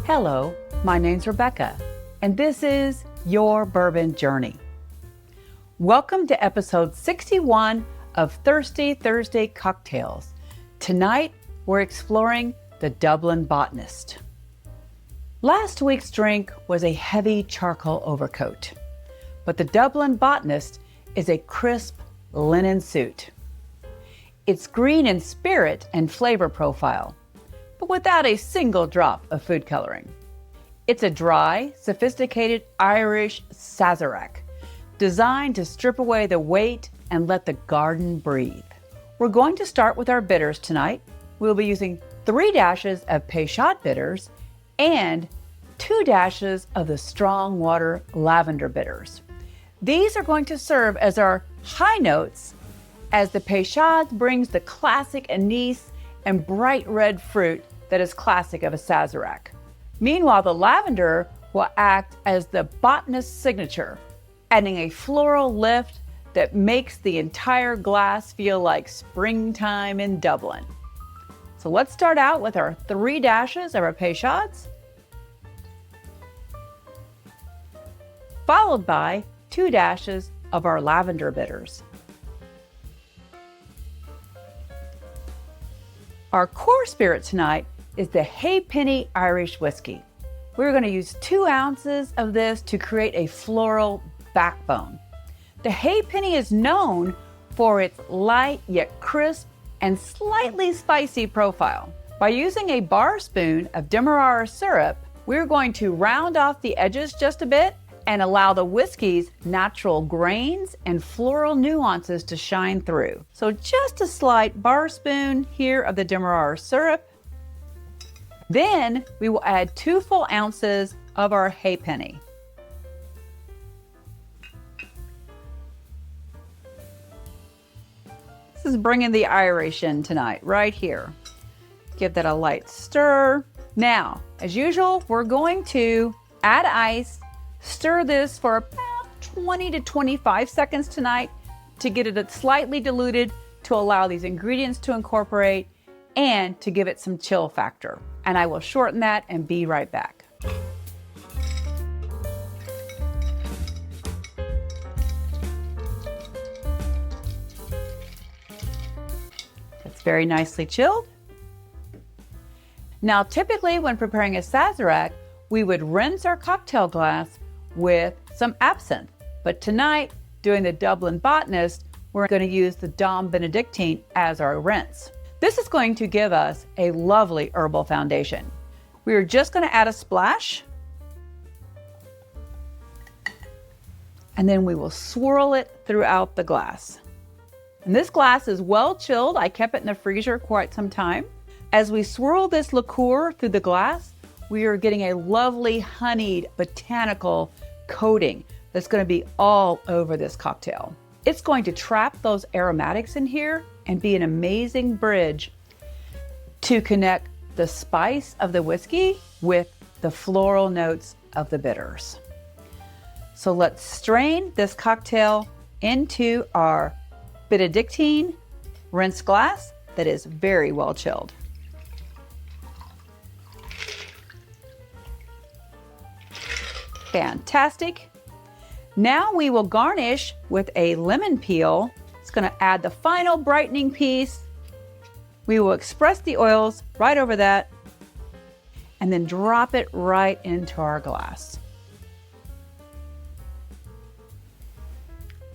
Hello, my name's Rebecca, and this is Your Bourbon Journey. Welcome to episode 61 of Thirsty Thursday Cocktails. Tonight, we're exploring the Dublin Botanist. Last week's drink was a heavy charcoal overcoat, but the Dublin Botanist is a crisp linen suit. It's green in spirit and flavor profile, but without a single drop of food coloring. It's a dry, sophisticated Irish Sazerac, designed to strip away the weight and let the garden breathe. We're going to start with our bitters tonight. We'll be using 3 dashes of Peychaud bitters and 2 dashes of the strong water lavender bitters. These are going to serve as our high notes, as the Peychaud brings the classic anise and bright red fruit that is classic of a Sazerac. Meanwhile, the lavender will act as the botanist's signature, adding a floral lift that makes the entire glass feel like springtime in Dublin. So let's start out with our 3 dashes of our Peychauds, followed by 2 dashes of our lavender bitters. Our core spirit tonight is the Halfpenny Irish Whiskey. We're going to use 2 ounces of this to create a floral backbone. The Halfpenny is known for its light yet crisp and slightly spicy profile. By using a bar spoon of Demerara syrup, we're going to round off the edges just a bit and allow the whiskey's natural grains and floral nuances to shine through. So just a slight bar spoon here of the Demerara syrup. Then we will add 2 full ounces of our Halfpenny. This is bringing the Irish in tonight, right here. Give that a light stir. Now, as usual, we're going to add ice. Stir this for about 20 to 25 seconds tonight to get it slightly diluted, to allow these ingredients to incorporate and to give it some chill factor. And I will shorten that and be right back. It's very nicely chilled. Now, typically when preparing a Sazerac, we would rinse our cocktail glass with some absinthe. But tonight, doing the Dublin Botanist, we're going to use the Dom Bénédictine as our rinse. This is going to give us a lovely herbal foundation. We are just going to add a splash, and then we will swirl it throughout the glass. And this glass is well chilled. I kept it in the freezer quite some time. As we swirl this liqueur through the glass, we are getting a lovely honeyed botanical coating that's going to be all over this cocktail. It's going to trap those aromatics in here and be an amazing bridge to connect the spice of the whiskey with the floral notes of the bitters. So let's strain this cocktail into our Bénédictine rinse glass that is very well chilled. Fantastic. Now we will garnish with a lemon peel. It's going to add the final brightening piece. We will express the oils right over that and then drop it right into our glass.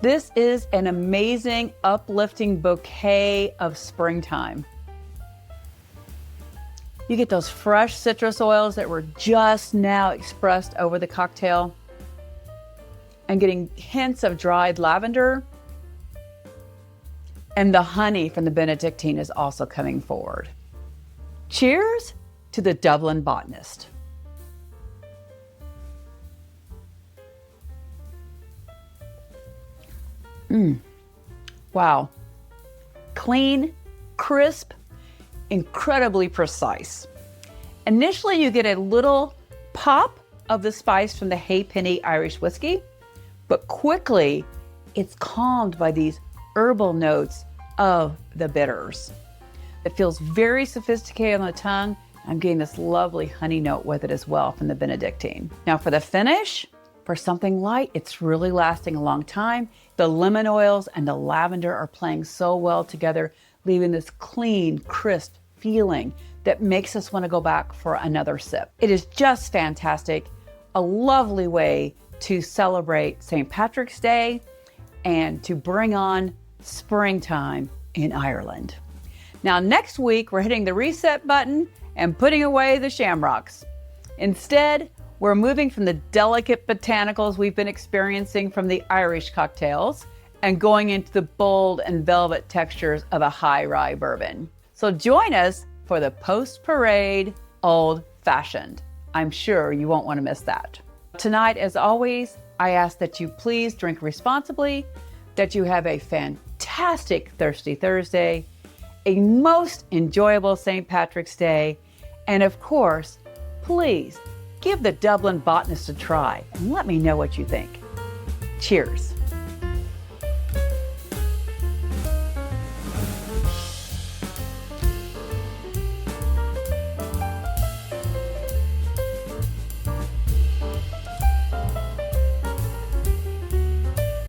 This is an amazing, uplifting bouquet of springtime. You get those fresh citrus oils that were just now expressed over the cocktail and getting hints of dried lavender. And the honey from the Bénédictine is also coming forward. Cheers to the Dublin Botanist. Wow. Clean, crisp, incredibly precise. Initially, you get a little pop of the spice from the Halfpenny Irish whiskey, but quickly it's calmed by these herbal notes of the bitters. It feels very sophisticated on the tongue I'm getting this lovely honey note with it as well from the Benedictine. Now for the finish, for something light, it's really lasting a long time. The lemon oils and the lavender are playing so well together, leaving this clean, crisp feeling that makes us want to go back for another sip. It is just fantastic. A lovely way to celebrate St. Patrick's Day and to bring on springtime in Ireland. Now next week, we're hitting the reset button and putting away the shamrocks. Instead, we're moving from the delicate botanicals we've been experiencing from the Irish cocktails and going into the bold and velvet textures of a high rye bourbon. So join us for the post-parade old fashioned. I'm sure you won't want to miss that. Tonight, as always, I ask that you please drink responsibly, that you have a fantastic Thirsty Thursday, a most enjoyable St. Patrick's Day, and of course, please give the Dublin Botanist a try and let me know what you think. Cheers.